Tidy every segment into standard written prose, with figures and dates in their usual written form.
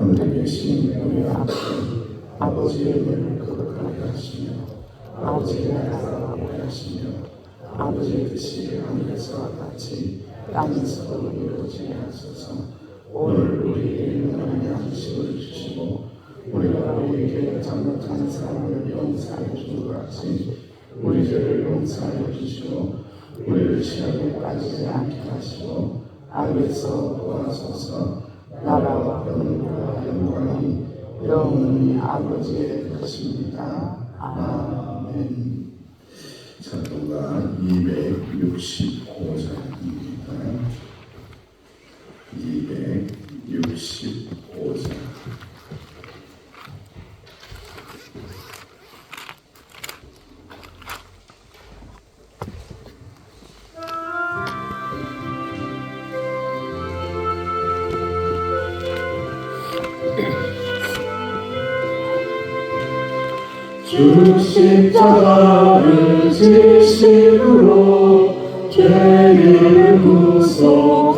하늘에 계신 우리 아버지의 이름을 거룩하게 하시며 아버지의 나라가 오게 하시며 아버지의 뜻이 하늘에서와 같이 땅에서도 이루어지게 하소서. 오늘 우리에게 일용할 양식을 주시고 우리가 우리에게 잘못한 사람을 용서하여 준 것 같이 우리 죄를 용서하여 주시고 우리를 시험에 빠지지 않게 하시고 악에서 구하소서. 나라와 권능과 영광이 영원히 아버지의 것입니다. 아멘. 찬송가 265장입니다. 265장. 주 십자가를 지심으로 죄를 구속하셨으니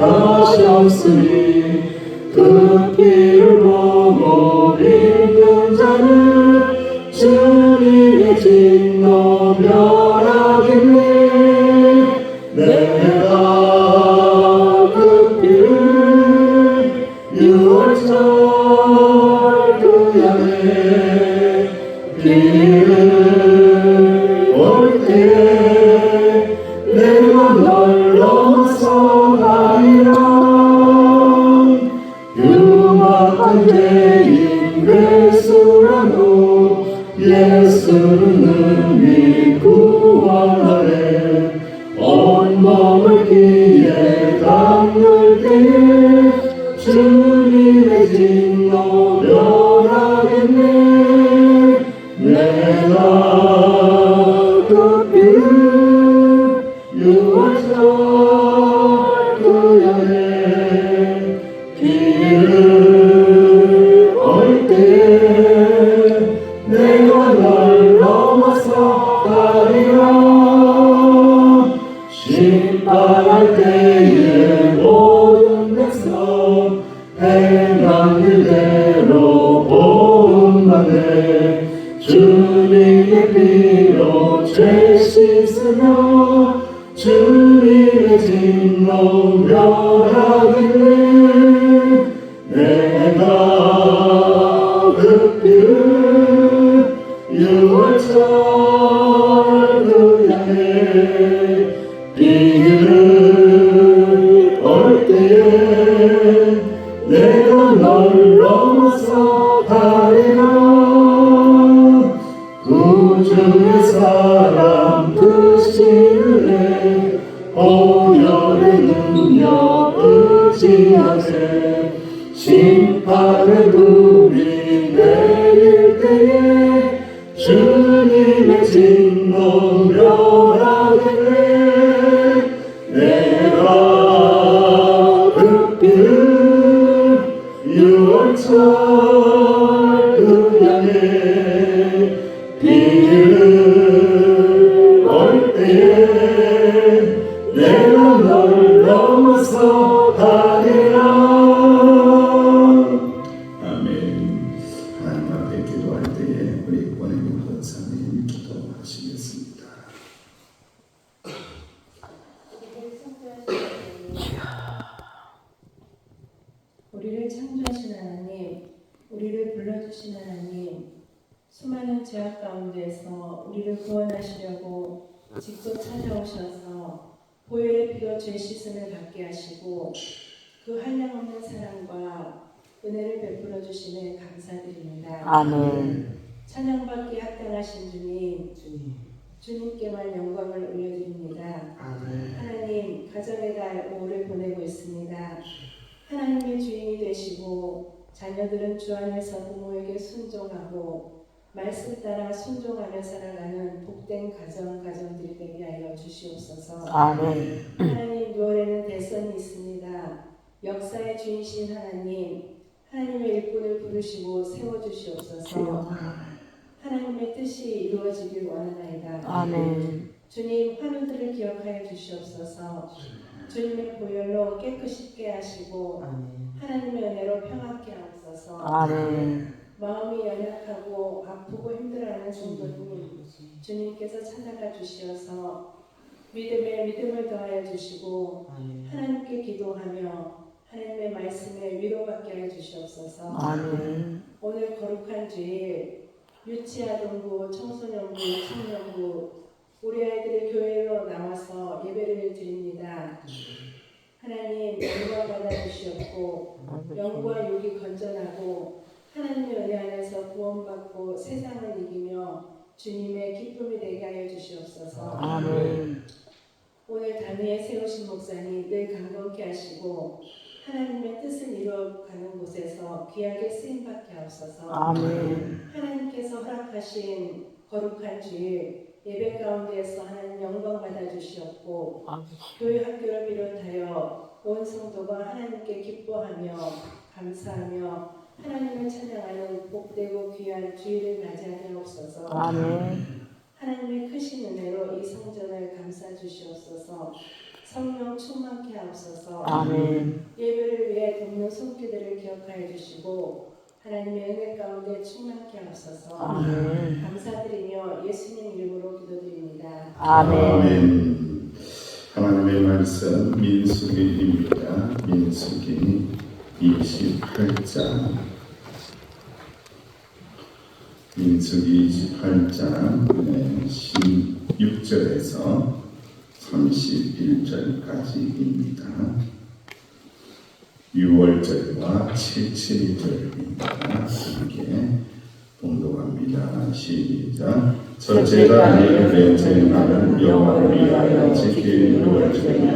그 피를 보고 믿는 자는 주님의 진노 멸하겠네. 내가 그 피를 유월절 그 양에 길을 올 때에 내가 널 넘어서 가리라. 흉악한 죄인 괴수라도 예수는 능히 구원하네. 온몸을 피에 닦을 때에 주님의 진노 멸하겠네. 내가 그 피를 유월절 그 양에 길을 올 때에 내가 널 넘어서 가리라. 심판할 때에 모든 백성 행한 일대로 복음받네. 주님의 피로 죄 씻으며 주님의 진노 멸하겠네. 내가 그 피를 유월절 그 양에 길을 올 때에 내가 널 넘어서 가리라. 구주의 사랑 드시네. 보혈의 능력 의지하세. 심판의 불이 내릴 때에 주님의 진노 멸하겠네. 내가 그 피를 유월절 그 양에 길을 올 때에 내가 널 넘어서 가리라. 아멘. 하나님 앞에 기도할 때에 우리 권혜민 권사님 기도하시겠습니다. 우리를 창조하신 하나님, 우리를 불러주신 하나님, 수많은 죄악 가운데서 우리를 구원하시려고 직접 찾아오셔서 보혈의 피로 죄 씻음을 받게 하시고 그 한량없는 사랑과 은혜를 베풀어 주시는 감사드립니다. 아멘. 찬양받기에 합당하신 주님, 주님께만 영광을 올려드립니다. 아멘. 하나님, 가정의 달 5를 보내고 있습니다. 하나님의 주인이 되시고 자녀들은 주 안에서 부모에게 순종하고 말씀 따라 순종하며 살아가는 복된 가정들이 되게 하여 주시옵소서. 아멘. 하나님, 6월에는 대선이 있습니다. 역사의 주인이신 하나님, 하나님의 일꾼을 부르시고 세워주시옵소서. 하나님의 뜻이 이루어지길 원하나이다. 아멘. 주님, 환우들을 기억하여 주시옵소서. 주님의 보혈로 깨끗이 씻게 하시고 하나님의 은혜로 평안케 하옵소서. 주시옵소서. 아멘. 마음이 연약하고 아프고 힘들어하는 성도님 주님께서 찾아가 주시어서 믿음에 믿음을 더하여 주시고 하나님께 기도하며 하나님의 말씀에 위로받게 하여 주시옵소서. 아멘. 오늘 거룩한 주일 유치아동부, 청소년부, 청년부 우리 아이들의 교회로 나와서 예배를 드립니다. 하나님 영광 받아 주시옵고 영과 육이 건전하고 하나님의 은혜 안에서 구원받고 세상을 이기며 주님의 기쁨이 되게 하여 주시옵소서. 아멘. 오늘 단위에 세우신 목사님 늘 강건케 하시고 하나님의 뜻을 이루어가는 곳에서 귀하게 쓰임받게 하옵소서. 아멘. 하나님께서 허락하신 거룩한 주일 예배 가운데에서 하나님 영광 받아 주시옵고 교회 학교를 비롯하여 온 성도가 하나님께 기뻐하며 감사하며 하나님을 찬양하는 복되고 귀한 주일을 맞이하게 하옵소서. 아멘. 하나님의 크신 은혜로 이 성전을 감싸 주시옵소서. 성령 충만케 하옵소서. 아멘. 예배를 위해 돕는 손길들을 기억하여 주시고 하나님의 은혜 가운데 충만케 하옵소서. 아멘. 감사드리며 예수님 이름으로 기도드립니다. 아멘. 하나님의 말씀 민수기입니다. 민수기 28장 민수기 28장 16절에서 31절까지입니다. 6월절과 7.7절입니다. 함께 봉독합니다. 시작. 첫째가 아니를 제일날은 여호와를 위하여 지킬 6월절이며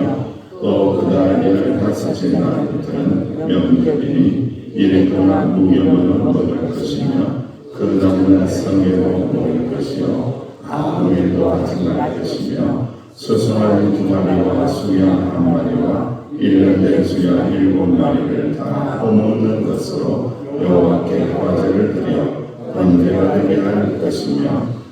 또 그 달에는 다섯째 날부터는 명절이니 이를 동안 무교는 먹을 것이며 그 날은 성회로 먹을 것이요 아무 일도 하지 말 것이며 소송하는 2마리와 수양 1마리와 1년 수양 7마리를 다 허먹는 것으로 여호와께 화제를 드려 번제가 되게 할 것이며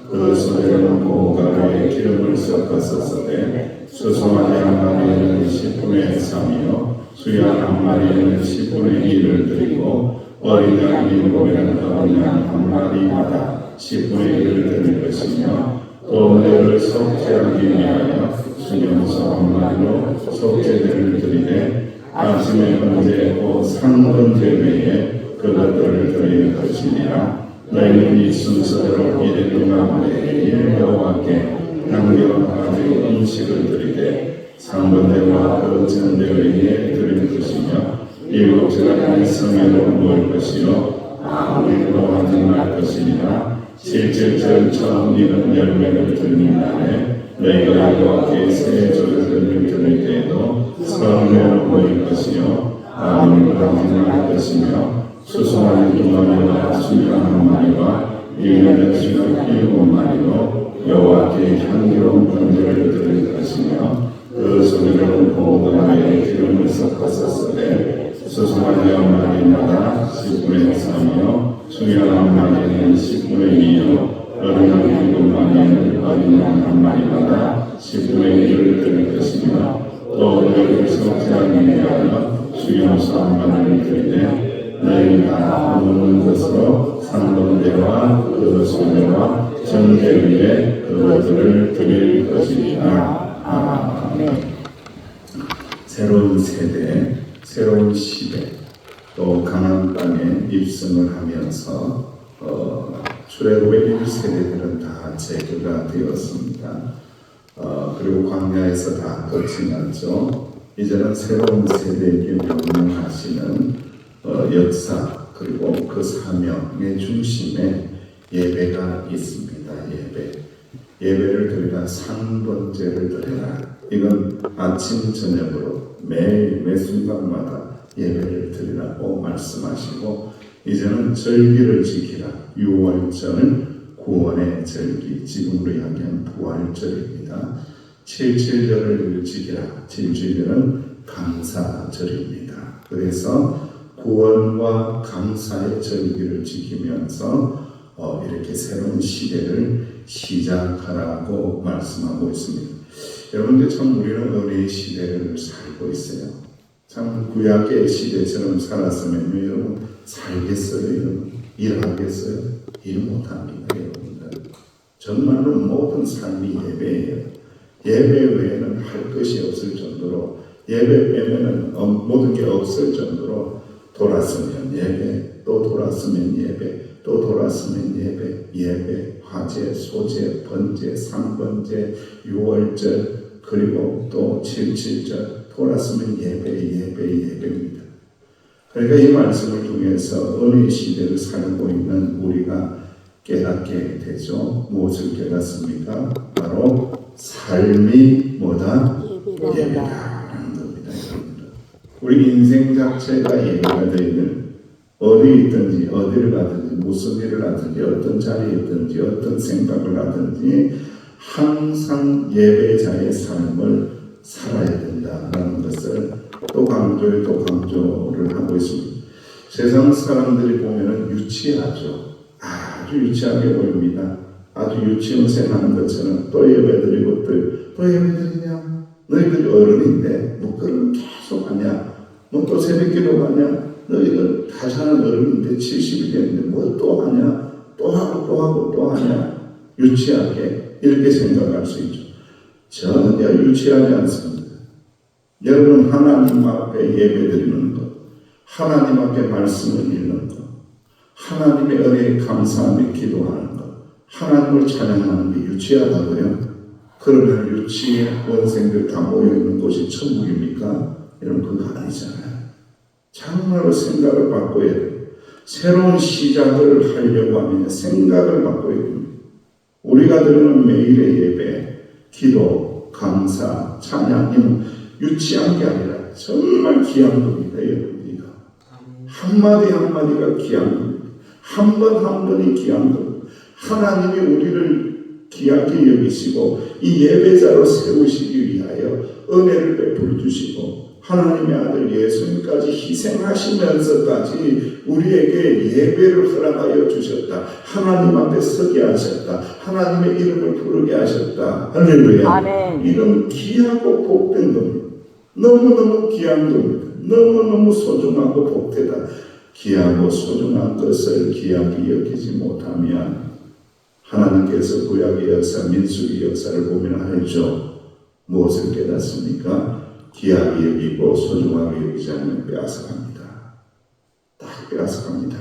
그 소재는 고가루에 기름을 섞어서 쓰되 소송하는 1마리에는 10분의 3이요 수양 1마리에는 10분의 1을 드리고 어린 양 7이면 어린 양 1마리마다 10분의 1을 드릴 것이며 또 너를 속죄하기 위하여 수명소 1마리로 속죄제를 드리되 아침에 번제하고 상번 제외에 그것들을 드릴 것이니라. 너희는 이 순서대로 이래 동안 매일 여호와께 향기로운 음식을 드리되 상번제와 그 전제외에 드릴 것이며 7주간 성회로 모일 것이요 아무 일도 하지 말 것이니라. 7.7절 처음 익은 열매를 드리는 날에 너희가 여호와께 새 조를 드릴 때에도 성회로 모일 것이요 아무 일도 하지 말 것이며 수송아지 2마리와 수양 1마리와 1년의 수양 7마리로 여호와께 향기로운 번제를 드릴 것이며 그 소리를 고가루에 기름을 섞어서 쓰되 수송아지 1마리마다 10분의 3이요 수양 1마리는 10분의 2요 어린 양 7마리는 어린 양 1마리마다 10분의 1을 드릴 것이며 또 너희를 속죄하기 위하여 수양소 1마리를 드리되 너희가 먹는 것으로 상번제와 그 소제와 전제 위에 그것들을 드릴 것이니라. 아멘. 새로운 세대, 새로운 시대, 또 가나안 땅에 입성을 하면서 출애굽의 1세대들은 다 제거가 되었습니다. 그리고 광야에서 다 끝이 났죠. 이제는 새로운 세대에게 명령하시는 역사 그리고 그 사명의 중심에 예배가 있습니다. 예배를 드리라. 상번제를 드리라. 이건 아침 저녁으로 매일 매 순간마다 예배를 드리라고 말씀하시고 이제는 절기를 지키라. 6월절은 구원의 절기, 지금으로 이야기한 부활절입니다. 7.7절을 지키라. 7.7절은 감사절입니다. 그래서 구원과 감사의 절기를 지키면서 이렇게 새로운 시대를 시작하라고 말씀하고 있습니다. 여러분들 참 우리는 어린 시대를 살고 있어요. 참 구약의 시대처럼 살았으면 여러분 살겠어요? 여러분 일하겠어요? 일 못합니다. 여러분들 정말로 모든 삶이 예배예요. 예배 외에는 할 것이 없을 정도로 예배 빼면은 모든 게 없을 정도로 돌았으면 예배, 또 돌았으면 예배, 또 돌았으면 예배, 예배, 화제, 소제, 번제, 상번제, 유월절, 그리고 또 77절 돌았으면 예배입니다. 그러니까 이 말씀을 통해서 어느 시대를 살고 있는 우리가 깨닫게 되죠. 무엇을 깨닫습니까? 바로 삶이 뭐다? 예배다라는 겁니다. 우리 인생 자체가 예배가 되는 어디 있든지 어디를 가든지 무슨 일을 하든지 어떤 자리에 있든지 어떤 생각을 하든지 항상 예배자의 삶을 살아야 된다라는 것을 또 강조를 하고 있습니다. 세상 사람들이 보면은 유치하죠. 아주 유치하게 보입니다. 아주 유치원생 하는 것처럼 또 예배드리고 또 예배드리냐? 너희들이 어른인데 뭐 그걸 계속 하냐? 뭐 또 새벽기도 하냐? 너희들 다 사는 어른인데 70이 됐는데 뭐 또 하냐? 또 하고 또 하냐? 유치하게 이렇게 생각할 수 있죠. 전혀 유치하지 않습니다. 여러분 하나님 앞에 예배드리는 것, 하나님 앞에 말씀을 읽는 것, 하나님의 은혜에 감사하며 기도하는 것, 하나님을 찬양하는 게 유치하다고요? 그러면 유치의 원생들 다 모여있는 곳이 천국입니까? 여러분 그거 아니잖아요. 정말로 생각을 바꿔야 돼요. 새로운 시작을 하려고 하면 생각을 바꿔야 됩니다. 우리가 드리는 매일의 예배, 기도, 감사, 찬양, 유치한 게 아니라 정말 귀한 겁니다. 여러분 이거 한마디 한마디가 귀한 겁니다. 한 번 한 번이 귀한 겁니다. 하나님이 우리를 귀하게 여기시고 이 예배자로 세우시기 위하여 은혜를 베풀어 주시고 하나님의 아들 예수님까지 희생하시면서까지 우리에게 예배를 허락하여 주셨다. 하나님 앞에 서게 하셨다. 하나님의 이름을 부르게 하셨다. 할렐루야. 아멘. 이건 귀하고 복된 겁니다. 너무너무 귀한 겁니다. 너무너무 소중하고 복되다. 귀하고 소중한 것을 귀하게 여기지 못하면 하나님께서 구약의 역사, 민수기 역사를 보면 알죠. 무엇을 깨닫습니까? 귀하게 여기고 소중하게 여기지 않으면 빼앗아갑니다. 딱 빼앗아갑니다.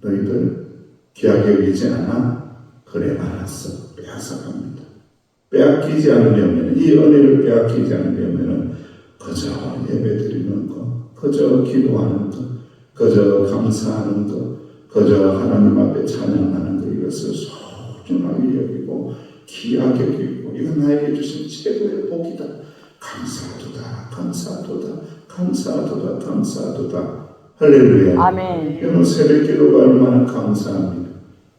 너희들 귀하게 여기지 않아? 그래 알았어. 빼앗아갑니다. 빼앗기지 않으려면 이 은혜를 빼앗기지 않으려면 그저 예배드리는 것, 그저 기도하는 것, 그저 감사하는 것, 그저 하나님 앞에 찬양하는 것 이것을 소중하게 여기고 귀하게 여기고 이건 나에게 주신 최고의 복이다. 감사하도다. 할렐루야. 아멘. 여러분 새벽 기도가 얼마나 감사합니다.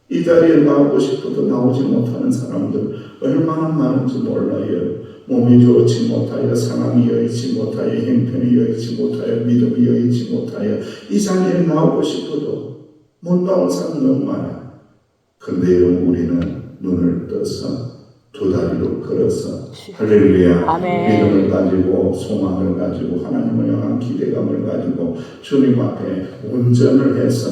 이 자리에 나오고 싶어도 나오지 못하는 사람들 얼마나 많은지 몰라요. 몸이 좋지 못하여, 상황이 여의치 못하여, 형편이 여의치 못하여, 믿음이 여의치 못하여 이 자리에 나오고 싶어도 못 나온 사람 너무 많아요. 그런데 우리는 눈을 떠서 두 다리로 걸어서 할렐루야 아멘. 믿음을 가지고 소망을 가지고 하나님을 향한 기대감을 가지고 주님 앞에 운전을 해서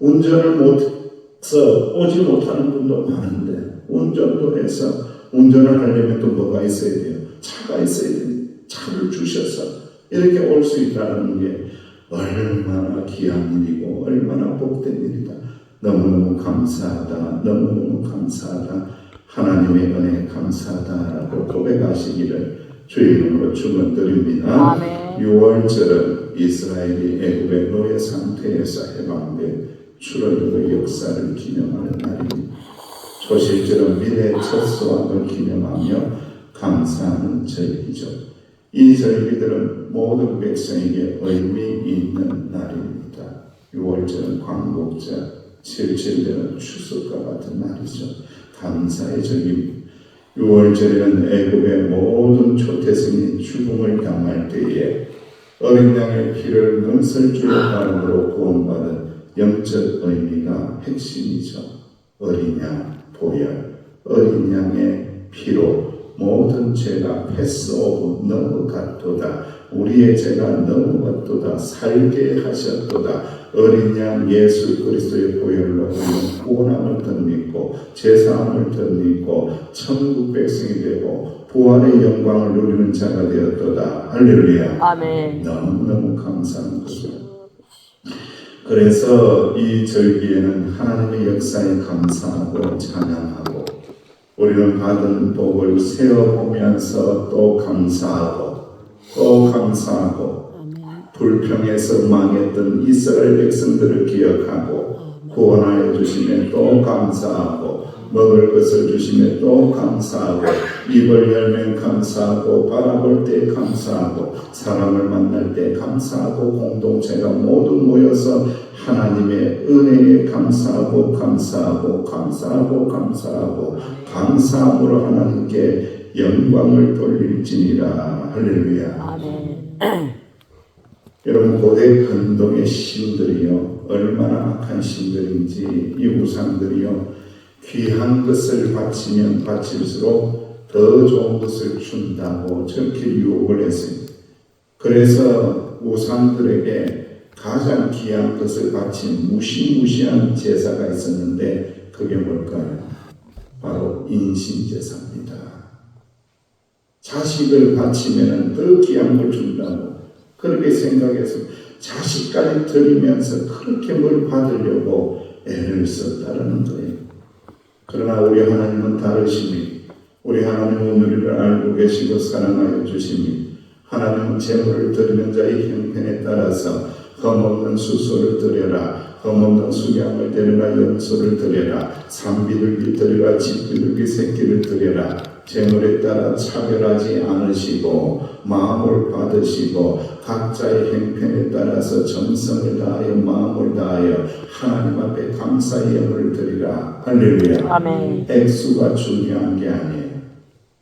운전을 못해서 오지 못하는 분도 많은데 운전도 해서 운전을 하려면 또 뭐가 있어야 돼요? 차가 있어야 돼요. 차를 주셔서 이렇게 올 수 있다는 게 얼마나 귀한 일이고 얼마나 복된 일이다. 너무너무 감사하다. 너무너무 감사하다. 하나님의 은혜에 감사하다라고 고백하시기를 주의 이름으로 축원드립니다. 아멘. 6월절은 이스라엘이 애굽의 노예 상태에서 해방된 출애굽의 역사를 기념하는 날입니다. 초실절은 미래의 첫 소원을 기념하며 감사하는 절기죠. 이 절기들은 모든 백성에게 의미 있는 날입니다. 6월절은 광복절, 77절은 추석과 같은 날이죠. 감사의 절기입니다. 6월절에는 애굽의 모든 초태생이 죽음을 당할 때에 어린 양의 피를 문설주의 발음으로 구원받은 영적 의미가 핵심이죠. 어린 양, 보혈, 어린 양의 피로 모든 죄가 패스오브 넘어갔도다. 우리의 죄가 넘어갔도다. 살게 하셨도다. 어린 양 예수 그리스도의 보혈로 우리는 구원함을 덧입고 제사함을 덧입고 천국 백성이 되고 부활의 영광을 누리는 자가 되었도다. 할렐루야. 아멘. 너무너무 감사한 것입니다. 그래서 이 절기에는 하나님의 역사에 감사하고 찬양하고 우리는 받은 복을 세어보면서 또 감사하고 또 감사하고 불평에서 망했던 이스라엘 백성들을 기억하고 구원하여 주시면 또 감사하고 먹을 것을 주시면 또 감사하고 입을 열면 감사하고 바라볼 때 감사하고 사람을 만날 때 감사하고 공동체가 모두 모여서 하나님의 은혜에 감사하고 감사하고 감사하고 감사하고 감사함으로 하나님께 영광을 돌릴지니라. 할렐루야. 아멘. 여러분 고대 근동의 신들이요 얼마나 악한 신들인지 이 우상들이요 귀한 것을 바치면 바칠수록 더 좋은 것을 준다고 저렇게 유혹을 했어요. 그래서 우상들에게 가장 귀한 것을 바친 무시무시한 제사가 있었는데 그게 뭘까요? 바로 인신제사입니다. 자식을 바치면 더 귀한 걸 준다고 그렇게 생각해서 자식까지 드리면서 그렇게 뭘 받으려고 애를 썼다라는 거예요. 그러나 우리 하나님은 다르시니 우리 하나님은 우리를 알고 계시고 사랑하여 주시니 하나님은 제물을 드리는 자의 형편에 따라서 흠없는 수소를 드려라 흠없는 수양을 드려라 염소를 드려라 산비둘기 드려라 집비둘기 새끼를 드려라 제물에 따라 차별하지 않으시고 마음을 받으시고 각자의 형편에 따라서 정성을 다하여 마음을 다하여 하나님 앞에 감사의 예물을 드리라. 할렐루야. 아멘. 액수가 중요한 게 아니에요.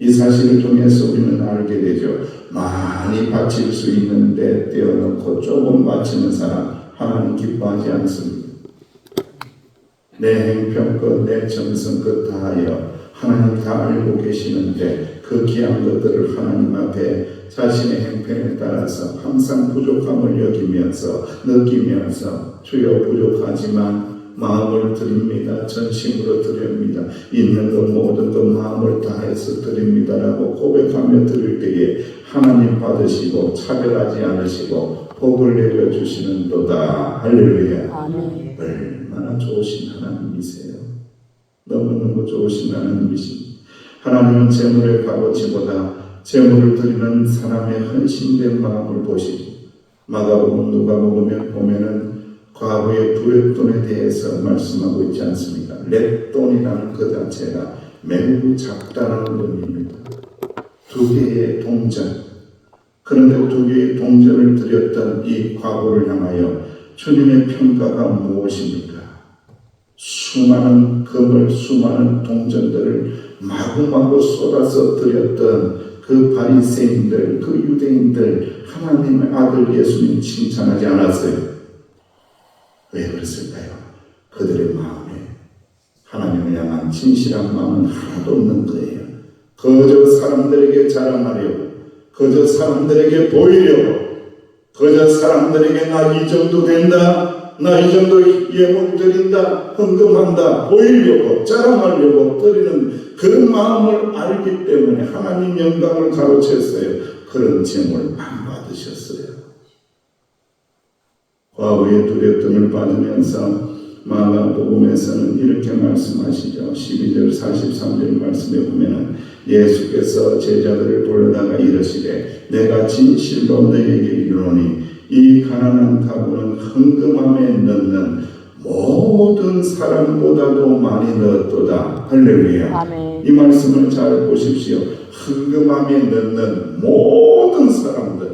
이 사실을 통해서 우리는 알게 되죠. 많이 바칠 수 있는데 떼어놓고 조금 바치는 사람 하나님 기뻐하지 않습니다. 내 행편껏 내 정성껏 다하여 하나님 다 알고 계시는데 그 귀한 것들을 하나님 앞에 자신의 행편에 따라서 항상 부족함을 여기면서 느끼면서 주여 부족하지만 마음을 드립니다. 전심으로 드립니다. 있는 것 모든 것 마음을 다해서 드립니다라고 고백하며 드릴 때에 하나님 받으시고 차별하지 않으시고 복을 내려주시는 도다. 할렐루야. 아멘. 얼마나 좋으신 하나님이세요. 너무너무 좋으신 하나님이십니다. 하나님은 재물의 값어치보다 재물을 드리는 사람의 헌신된 마음을 보시고 마가복음 누가복음에 보면은 과거의 두렙돈에 대해서 말씀하고 있지 않습니까? 렙돈이라는 그 자체가 매우 작다는 의미입니다. 2개의 동전. 그런데 2개의 동전을 드렸던 이 과거를 향하여 주님의 평가가 무엇입니까? 수많은 금을 수많은 동전들을 마구마구 쏟아서 드렸던 그 바리새인들 그 유대인들 하나님의 아들 예수님 칭찬하지 않았어요. 왜 그랬을까요? 그들의 마음에 하나님을 향한 진실한 마음은 하나도 없는 거예요. 그저 사람들에게 자랑하려고 그저 사람들에게 보이려고 그저 사람들에게 나 이 정도 된다 나 이 정도 예물 드린다, 헌금한다, 보이려고, 자랑하려고 드리는 그 마음을 알기 때문에 하나님 영광을 가로챘어요. 그런 제물 안 받으셨어요. 과거의 두렵등을 받으면서 마가복음에서는 이렇게 말씀하시죠. 12절 43절 말씀에 보면은 예수께서 제자들을 불러다가 이르시되 내가 진실로 너희에게 이르노니 이 가난한 가구는 헌금함에 넣는 모든 사람보다도 많이 넣었도다. 할렐루야. 아멘. 이 말씀을 잘 보십시오. 헌금함에 넣는 모든 사람들.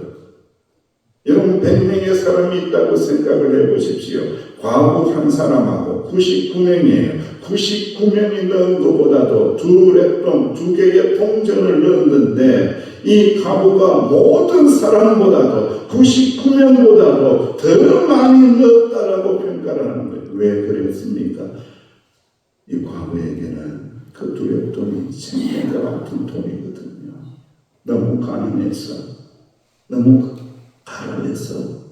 여러분 100명의 사람이 있다고 생각을 해보십시오. 과부 한 사람하고 99명이에요. 99명이 넣은 것보다도 2개의 동전을 넣었는데 이 과부가 모든 사람보다도 99명보다도 더 많이 넣었다라고 평가를 하는 거예요. 왜 그랬습니까? 이 과부에게는 그 두렵돈이 생명과 같은 돈이거든요. 너무 가난해서, 너무 가난해서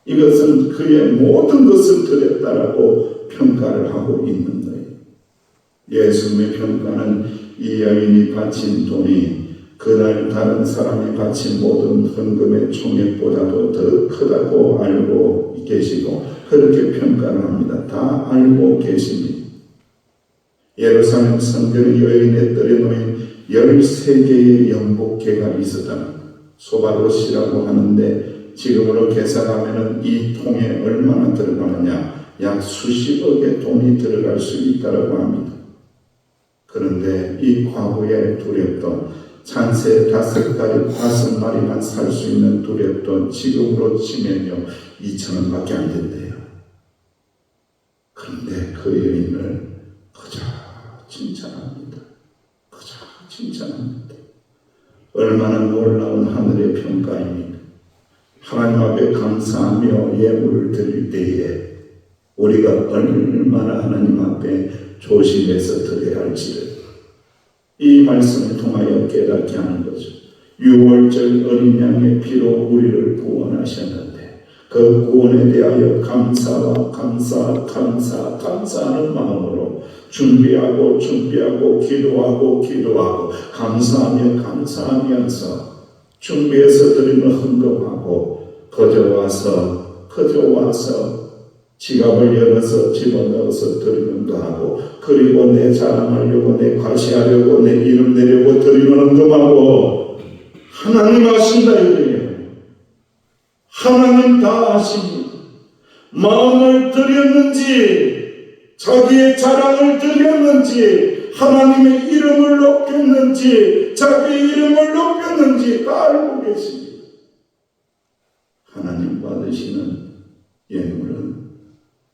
이것은 그의 모든 것을 드렸다라고 평가를 하고 있는 거예요. 예수님의 평가는 이 여인이 바친 돈이 그날 다른 사람이 바친 모든 헌금의 총액보다도 더 크다고 알고 계시고 그렇게 평가를 합니다. 다 알고 계십니다. 예루살렘 성전의 여인의 뜰에 놓인 13개의 연복계가 있었다. 소바롯이라고 하는데 지금으로 계산하면 이 통에 얼마나 들어가느냐, 약 수십억의 돈이 들어갈 수 있다고 합니다. 그런데 이 과부의 두렵돈, 잔세 5마리만 살 수 있는 두렵돈 지금으로 치면요 2,000원밖에 안 된대요. 그런데 그 여인을 그저 칭찬합니다. 그저 칭찬합니다. 얼마나 놀라운 하늘의 평가입니까? 하나님 앞에 감사하며 예물을 드릴 때에 우리가 얼마나 하나님 앞에 조심해서 드려야 할지를 이 말씀을 통하여 깨닫게 하는 거죠. 6월절 어린 양의 피로 우리를 구원하셨는데 그 구원에 대하여 감사하는 마음으로 준비하고 기도하고 감사하면서 준비해서 드리는 헌금하고 거저 와서 지갑을 열어서 집어넣어서 드리는 거 하고 그리고 내 자랑하려고 내 과시하려고 내 이름 내려고 드리는 헌금하고 하나님 아신다 이거예요. 하나님 다 아십니다. 마음을 드렸는지 자기의 자랑을 드렸는지 하나님의 이름을 높였는지 자기의 이름을 높였는지 다 알고 계십니다. 하나님 받으시는 예물은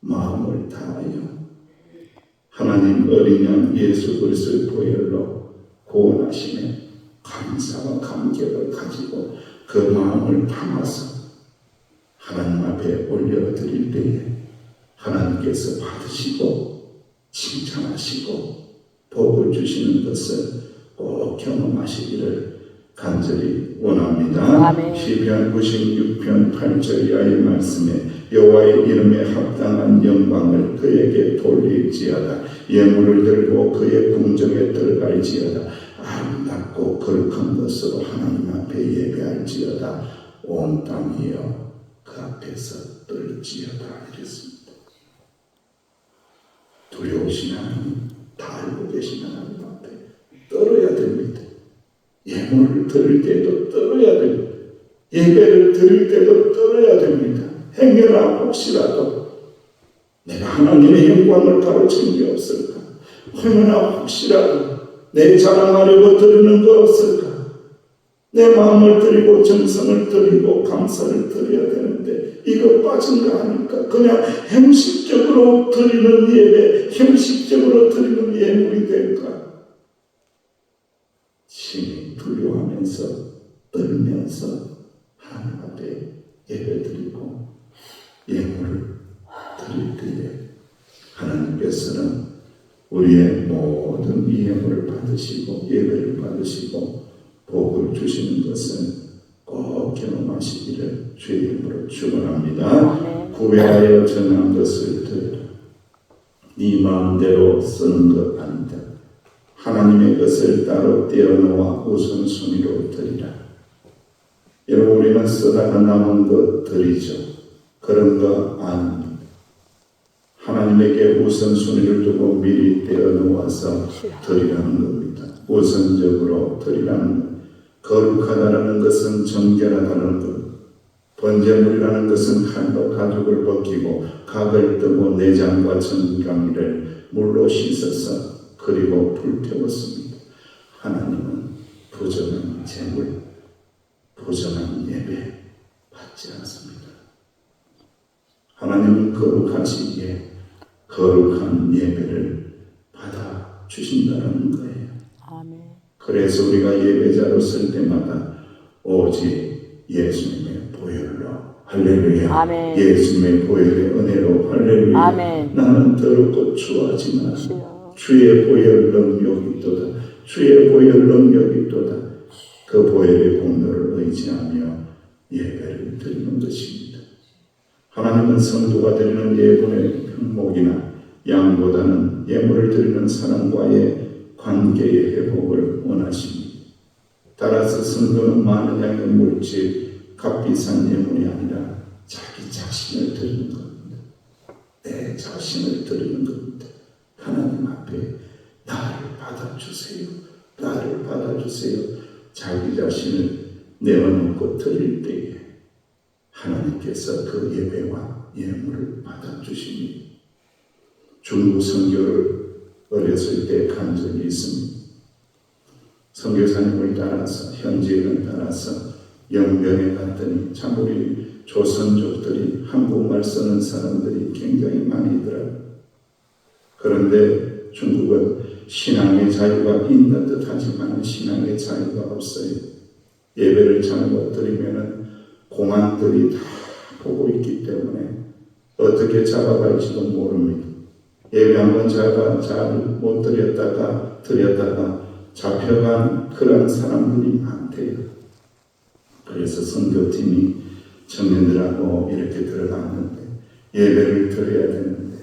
마음을 다하여 하나님 어린 양 예수 그리스도의 보혈로 구원하심에 감사와 감격을 가지고 그 마음을 담아서 하나님 앞에 올려드릴 때에 하나님께서 받으시고 칭찬하시고 복을 주시는 것을 꼭 경험하시기를 간절히 원합니다. 아멘. 시편 96편 8절 이하의 말씀에 여호와의 이름에 합당한 영광을 그에게 돌릴지어다. 예물을 들고 그의 궁정에 들어갈지어다. 아름답고 거룩한 것으로 하나님 앞에 예배할지어다. 온 땅이여 그 앞에서 떨지어다. 이랬습니다. 두려우신 하나님, 다 알고 계신 하나님 앞에 떨어야 됩니다. 예물을 드릴 때도 떨어야 됩니다. 예배를 드릴 때도 떨어야 됩니다. 행여나 혹시라도 내가 하나님의 영광을 가로챈 게 없을까? 행여나 혹시라도 내 자랑하려고 드리는 거 없을까? 내 마음을 드리고 정성을 드리고 감사를 드려야 되는데 이거 빠진 거 아닐까? 그냥 형식적으로 드리는 예배, 형식적으로 드리는 예물이 될까? 심히 두려워하면서 떨면서 하나님 앞에 예배드리고 예물을 드릴 때에 하나님께서는 우리의 모든 이 예물을 받으시고 예배를 받으시고 복을 주시는 것은 꼭 경험하시기를 주의 이름으로 축원합니다. 구별하여 전한 것을 들으라. 네 마음대로 쓰는 것 아니다. 하나님의 것을 따로 떼어놓아 우선순위로 드리라. 여러분 우리는 쓰다가 남은 것 드리죠. 그런 거 아닙니다. 하나님에게 우선순위를 두고 미리 떼어놓아서 드리라는 겁니다. 우선적으로 드리라는 것. 거룩하다는 것은 정결하다는 것. 번제물이라는 것은 칼로 가죽을 벗기고 각을 뜨고 내장과 정강이를 물로 씻어서 그리고 불태웠습니다. 하나님은 부정한 제물, 부정한 예배 받지 않습니다. 하나님은 거룩하시기에 거룩한 예배를 받아 주신다는 거예요. 아멘. 그래서 우리가 예배자로 쓸 때마다 오직 예수님의 보혈로 할렐루야. 아멘. 예수님의 보혈의 은혜로 할렐루야. 아멘. 나는 더럽고 추하지만 주여. 주의 보혈 능력이 있도다. 주의 보혈 능력이 있도다. 그 보혈의 공로를 의지하며 예배를 드리는 것입니다. 하나님은 성도가 드리는 예물의 품목이나 양보다는 예물을 드리는 사람과의 관계의 회복을 원하십니다. 따라서 성도는 많은 양의 물질, 값비싼 예물이 아니라 자기 자신을 드리는 겁니다. 내 자신을 드리는 겁니다. 하나님 앞에 나를 받아주세요. 나를 받아주세요. 자기 자신을 내어놓고 드릴 때에 하나님께서 그 예배와 예물을 받아주십니다. 중국 선교를 어렸을 때 간 적이 있습니다. 선교사님을 따라서 현지인을 따라서 영변에 갔더니 참 우리 조선족들이 한국말 쓰는 사람들이 굉장히 많이 있더라고요. 그런데 중국은 신앙의 자유가 있는 듯 하지만 신앙의 자유가 없어요. 예배를 잘못 드리면 공안들이 다 보고 있기 때문에 어떻게 잡아갈지도 모릅니다. 예배 한번 잘 못 드렸다가 잡혀간 그런 사람들이 많대요. 그래서 선교팀이 청년들하고 이렇게 들어갔는데 예배를 드려야 되는데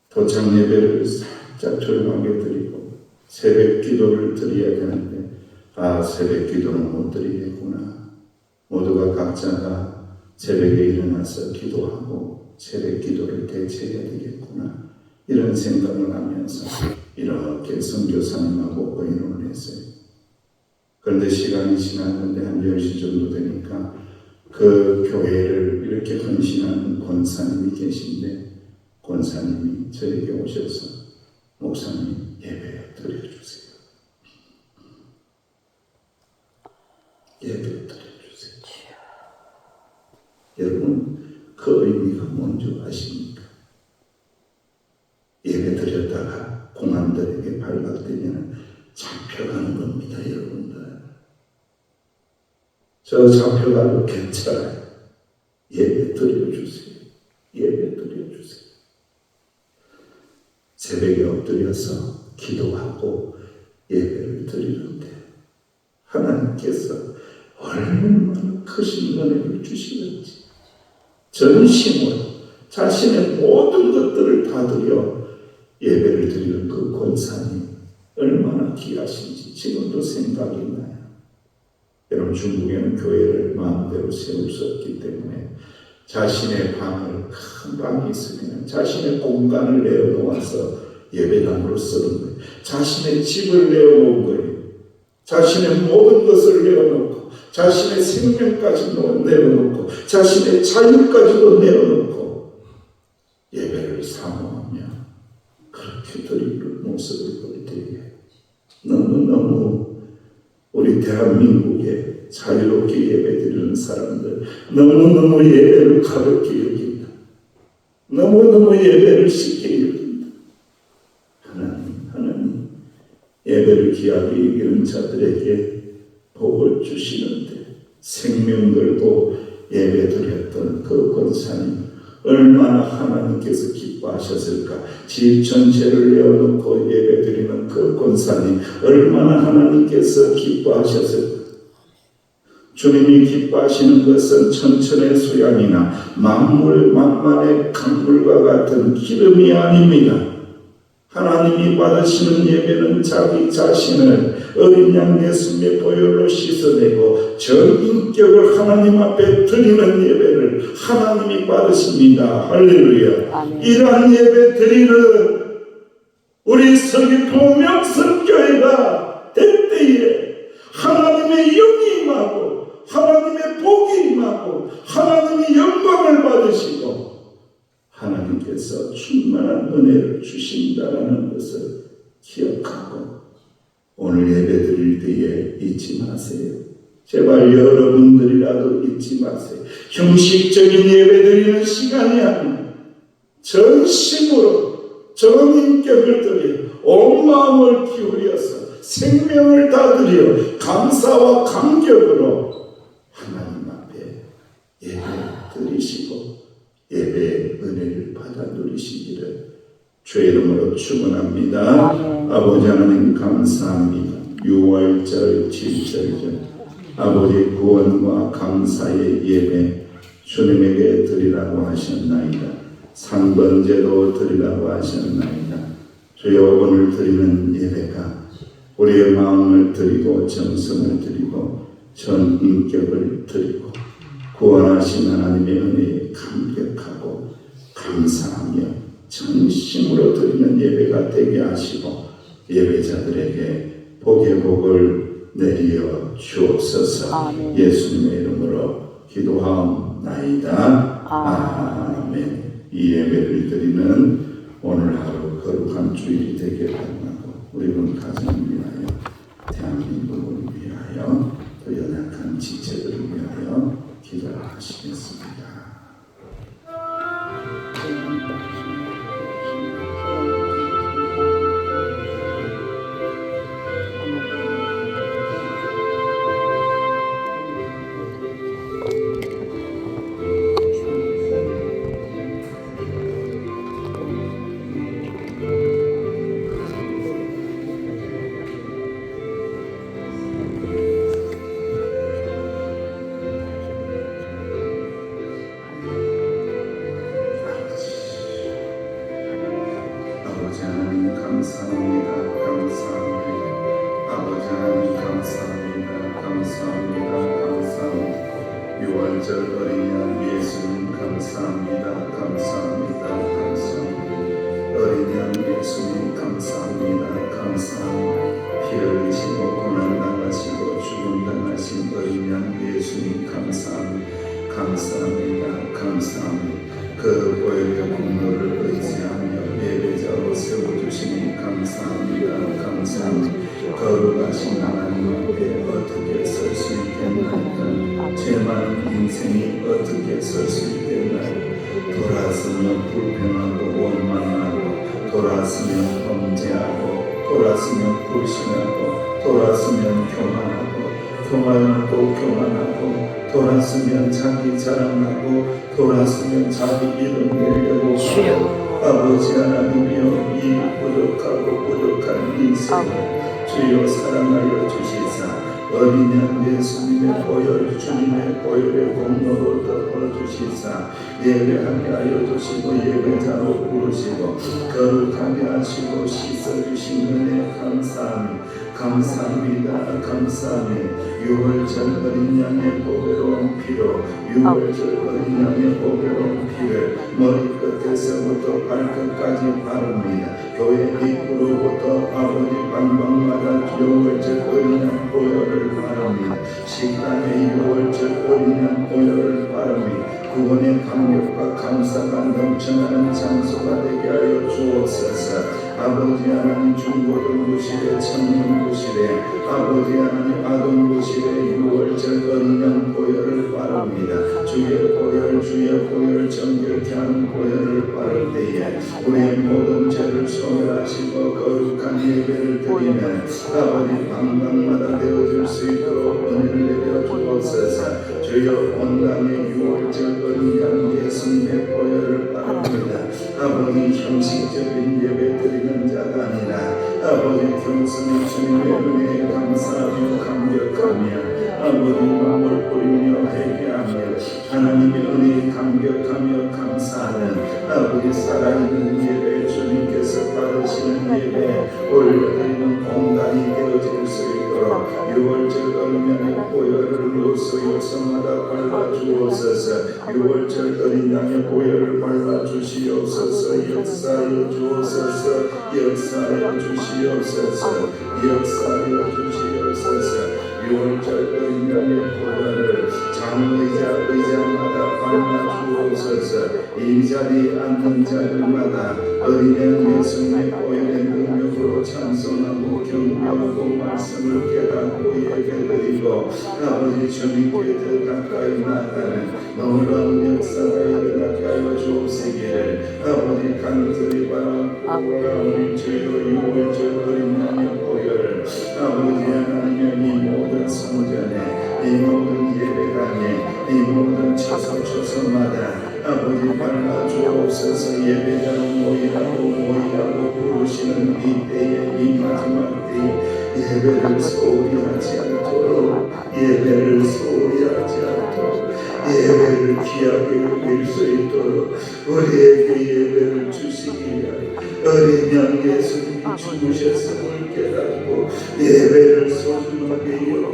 도착 예배를 살짝 조용하게 드리고 새벽 기도를 드려야 되는데 새벽 기도는 못 드리겠구나. 모두가 각자가 새벽에 일어나서 기도하고 새벽 기도를 대체해야 되겠구나. 이런 생각을 하면서 이렇게 선교사님하고 의논을 했어요. 그런데 시간이 지났는데 한 10시 정도 되니까 그 교회를 이렇게 헌신하는 권사님이 계신데 권사님이 저에게 오셔서 목사님 예배 드려주세요. 예배 드려주세요. 여러분 그 의미가 뭔지 아십니까? 예배 드렸다가 공안들에게 발각되면 잡혀가는 겁니다. 여러분들 저 잡혀가도 괜찮아요. 예배 드려주세요. 예배 드려주세요. 새벽에 엎드려서 기도하고 예배를 드리는데 하나님께서 얼마나 크신 은혜를 주시는지 전심으로 자신의 모든 것들을 다 드려 예배를 드리는 그 권사님 얼마나 귀하신지 지금도 생각이 나요. 여러분 중국에는 교회를 마음대로 세울 수 없기 때문에 자신의 방을 큰 방이 있으면 자신의 공간을 내어놓아서 예배당으로 쓰는 거예요. 자신의 집을 내어놓은 거예요. 자신의 모든 것을 내어놓고 자신의 생명까지 내어놓고 자신의 자유까지도 내어놓고 예배를 사모하며 그렇게 드리는 모습을 볼 때에 너무너무 우리 대한민국에 자유롭게 예배드리는 사람들 너무너무 예배를 가볍게 여긴다. 너무너무 예배를 쉽게 여긴다. 하나님 예배를 귀하게 여기는 자들에게 복을 주시는데 생명들도 예배드렸던 그 권사님 얼마나 하나님께서 기뻐하셨을까. 집 전체를 내어놓고 예배드리는 그 권사님 얼마나 하나님께서 기뻐하셨을까. 주님이 기뻐하시는 것은 천천의 수양이나 만물의 강물과 같은 기름이 아닙니다. 하나님이 받으시는 예배는 자기 자신을 어린 양 예수님의 보혈로 씻어내고 전인격을 하나님 앞에 드리는 예배를 하나님이 받으십니다. 할렐루야. 아멘. 이러한 예배 드리는 우리 서귀포 명성교회가 될 때에 하나님의 영이 임하고 하나님의 복이 임하고 하나님이 영광을 받으시고 하나님께서 충만한 은혜를 주신다는 것을 기억하고 오늘 예배 드릴 때에 잊지 마세요. 제발 여러분들이라도 잊지 마세요. 형식적인 예배 드리는 시간이 아니라 전심으로 전인격을 드려 온 마음을 기울여서 생명을 다 드려 감사와 감격으로 하나님 앞에 예배 드리시고 예배의 은혜를 받아 누리시기를 주의 이름으로 축원합니다. 아버지 하나님 감사합니다. 6월절 7절절 아버지 구원과 감사의 예배 주님에게 드리라고 하셨나이다. 상번제도 드리라고 하셨나이다. 주여 오늘 드리는 예배가 우리의 마음을 드리고 정성을 드리고 전 인격을 드리고 구원하신 하나님의 은혜에 감격하고 감사하며 전심으로 드리는 예배가 되게 하시고 예배자들에게 복의 복을 내리어 주옵소서. 아멘. 예수님의 이름으로 기도하옵나이다. 아멘. 이 예배를 드리는 오늘 하루 거룩한 주일이 되게 바라고 우리는 가정을 위하여 대한민국을 위하여 또 연약한 지체들을 위하여 기도하시겠습니다. 아버지 하나님 감사합니다. 감사합니다. 아버지 하나님 감사합니다. 감사합니다. 감사합니다. 6월절 어린 양 예수님 감사합니다. 감사합니다. 감사합니다. 어린 양 예수님 감사합니다. 감사합니다. 피 흘리시고 고난 당하시고 죽음 당하신 어린 양 예수님 감사합니다. 감사합니다. 감사합니다. 그 보혈의 공로를 의지하며 예배자로 세워주시니 감사합니다. 감사합니다. 거룩하신 하나님 앞에 어떻게 설 수 있겠나이까? 제 많은 인생이 어떻게 설 수 있겠나이까? 돌아서면 불평하고 원망하고 돌아서면 범죄하고 돌아서면 불신하고 돌아서면 교만하고 교만하고 돌아서면 자기 자랑하고 돌아서면 자기 이름 내려고 하고 아버지 하나님이여 이 부족한 인생 주여 사랑하여 주시사 어린 양 예수님의 보혈 주님의 보혈의 공로로 덮어주시사 예배하게 하여 주시고 예배자로 부르시고 거룩하게 하시고 씻어주신 은혜 감사합니다. 감사합니다. 6월절 어린 양의 보배로운 피로 6월절 어린 양의 보배로운 피를 머리끝에서부터 발끝까지 바릅니다. 교회 입구로부터 아버지 방방마다 6월절 어린 양 보혈을 바릅니다. 식당에 6월절 어린 양 보혈을 바릅니다. 구원의 감격과 감사가 넘쳐나는 장소가 되게 하여 주옵소서. 아버지 하나님 중고등부실에 청년부실에 아버지 하나님 아동부실에 6월절 어린 양 보혈을 바랍니다. 주의 보혈 정결케 하는 보혈을 바를 때에 우리의 모든 죄를 소멸하시고 거룩한 예배를 드리면 아버지 방방마다 되어줄 수 있도록 은혜를 내려 주옵소서. 주여 온당의 6월절 어린 양 예수님의 보혈을 바랍니다. 아버지 형식적인 예배 드리는 자가 아니라 아버지 겸손히 주님의 은혜에 감사하며 감격하며 아버지 마음을 뿌리며 회개하며 하나님의 은혜에 감격하며 감사하는 아버지 살아있는 예배 주님께서 받으시는 예배 올려드리는 공간이 되어질 수 있도록 6월절 어린 양의 보혈을 요소요소마다 발라주옵소서. 6월절 어린 양의 보혈을 발라주시옵소서. 역사하여 주옵소서. 역사하여 주시옵소서. 역사하여 주시옵소서. 6월절 어린 양의 보혈을 장의자마다 발라주옵소서. 이 자리에 앉는 자들마다 어린 양 예수님의 보혈의 능력으로 찬송하고 경배하고 말씀을 깨닫고 예배드리고 아버지 주님께 더 가까이 나아가는 놀라운 역사가 일어나게 하여 주옵시기를 아버지 간절히 바라옵나오니 주여 6월절 어린 양의 보혈을 아버지 하나님의 이 모든 성전에 이 모든 예배당에 이 모든 처소마다 아버지 발라주옵소서. 예배자로 모이라고 부르시는 이 때에 이 마지막 때에 예배를 소홀히 하지 않도록, 예배를 소홀히 하지 않도록, 예배를 귀하게 여길 수 있도록 우리에게 예배를 주시기 위하여 어린 양 예수님이 죽으셨음을 깨닫고 예배를 소중하게 여기고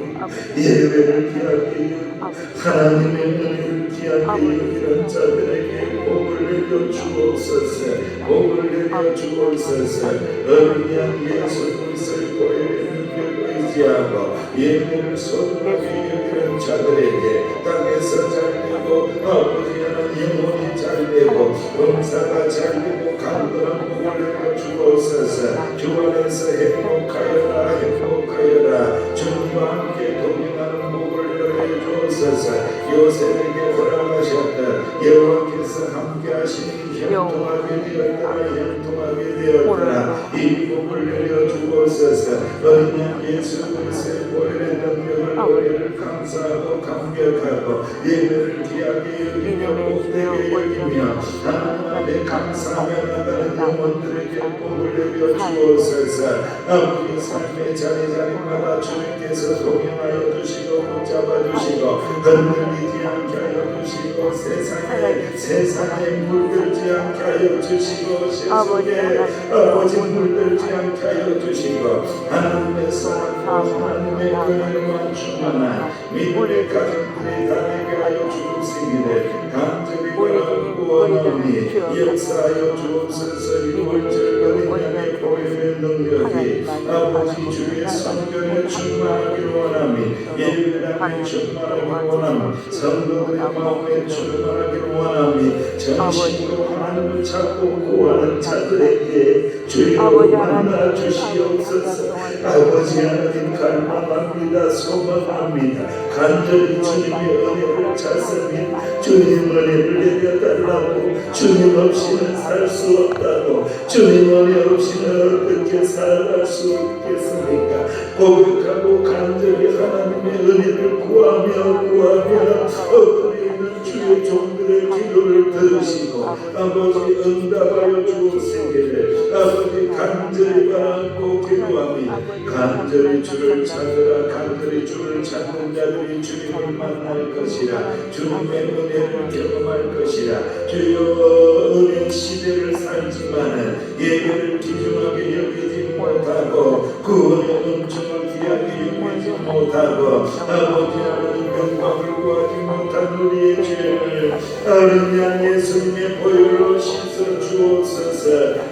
예배를 귀하게 여기고 하나님의 은혜를 귀하게 여기는 자들에게 복을 내려 주옵소서. 복을 내려 주옵소서. 어린 양 예수 그리스도의 보혈의 능력을 의지하고 예배를 소중하게 여기는 자들에게 땅에서 잘되고 아버지 하나님 영혼이 잘되고 범사가 잘되고 강건한 복을 내려 주옵소서. 주 안에서 행복하여라 행복하여라. 주님과 함께 동행하는 복을 내려 주옵소서. 요셉에게 허락하셨던 여호와께서 함께 하시니 형통하게 되었더라 형통하게 되었더라. 이 복을 내려 주옵소서. 어린 양 예수 그리스도의 보혈의 능력을 우리를 감사하고 감격하고 예배를 귀하게 여기며 복되게 여기며 하나님 앞에 감사하며 나가는 영혼들에게 복을 내려 주옵소서. 아버지 삶의 자리자리마다 주님께서 동행하여 주시고 붙잡아 주시고 흔들리지 않게 하여 주시고 세상에 물들지 않게 하여 주시고 세속에 아버지 물들지 않게 하여 주시고 하나님의 사랑과 하나님의 은혜로만 충만한 믿음의 가정들이 다니게 하여 주옵시기를 간절히 바라고 원하오니 역사하여 주옵소서. 유월절 어린 양의 보혈의 능력이 아버지 주의 성전에 충만하기를 원하니 예배당에 충만하기를 원하니 성도들의 마음에 충만하기를 원하니 정신으로 하나님을 찾고 구하는 자들에게 주여 만나 주시옵소서. 아버지 하나님 갈망합니다. 소망합니다. 간절히 주님의 은혜를 찾습니다. 주님 은혜를 내려달라고. 주님 없이는 살 수 없다고. 주님 은혜 없이는 어떻게 살아갈 수 없겠습니까? 고백하고 간절히 하나님의 은혜를 구하며 엎드려 있는 주의 종들의 기도를 들으시고 아버지 응답하여 주옵시기를 아버지 간절히 바라고 기도하며 간절히 주를 찾으라. 간절히 주를 찾는 자들이 주님을 만날 것이라. 주님의 은혜를 경험할 것이라. 주여 은혜 시대를 살지만은 예배를 귀중하게 여기지 못하고 그 은혜 은총을 귀하게 여기지 못하고 아버지 하나님 영광을 구하지 못한 우리의 죄를 어린 양 예수님의 보혈로 씻어 주옵소서.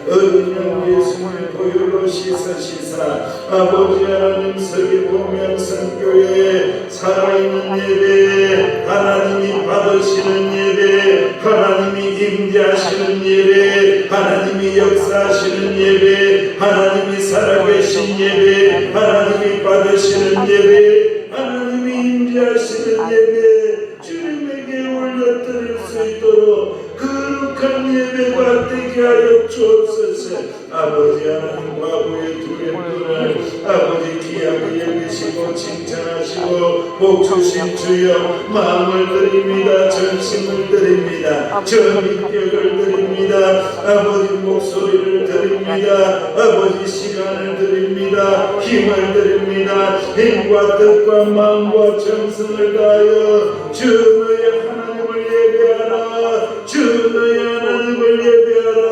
어린 양 예수님의 보혈로 씻으시사 아버지 하나님 서기보명 선교회 살아있는 예배 하나님이 받으시는 예배 하나님이 임재하시는 예배 하나님이 역사하시는 예배 하나님이 살아계신 예배 하나님이 받으시는 예배 하나님이 임재하시는 예배 주님에게 올려드릴 수 있도록 거룩한 예배가 되게 하여 주옵소서. 아버지 하나님 과부의 두 렘돈을 아버지 귀하게 여기시고 칭찬하시고 복 주신 주여 마음을 드립니다. 전심을 드립니다. 전인격을 드립니다. 아버지 목소리를 드립니다. 아버지 시간을 드립니다. 힘을 드립니다. 힘과 뜻과 마음과 정성을 다하여 주 너의 하나님을 예배하라. 주 너의 하나님을 예배하라.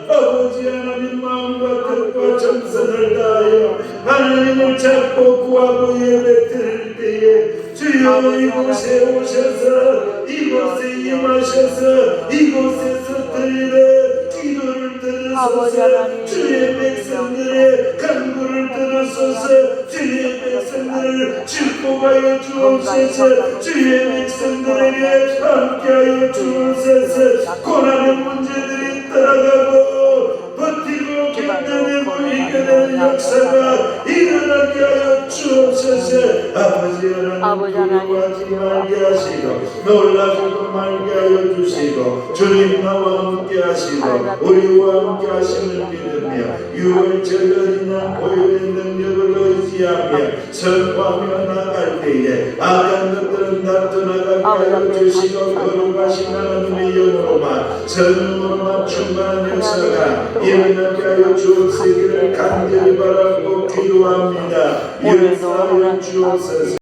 아버지 하나님 마음과 뜻과 정성을 다하여 하나님을 찾고 구하고 예배 드릴 때에 주여 이곳에 오셔서 이곳에 임하셔서 이곳에서 드리는 기도를 들으소서. 주의 백성들의 간구를 들으소서. 주의 백성들을 축복하여 주옵소서. 주의 백성들에게 함께하여 주옵소서. 고난의 문제들이 따라가고 버티고 견뎌내고 이겨내는 역사가 일어나게 하여 주옵소서. 아버지 하나님 두려워하지 말게 하시고 놀라지도 말게 하여 주시고 주님 나와 함께 하시고 우리와 함께 하심을 믿으며 유월절 어린 양 보혈의 능력을 의지하며 선포하며 나갈 때에 악한 것들은 다 떠나가게 하여 주시고 거룩하신 하나님의 영으로만 전으로만 충만한 역사가 일어나게 하여 주옵시기를 간절히 바라고 기도합니다. 역사하여 주옵소서.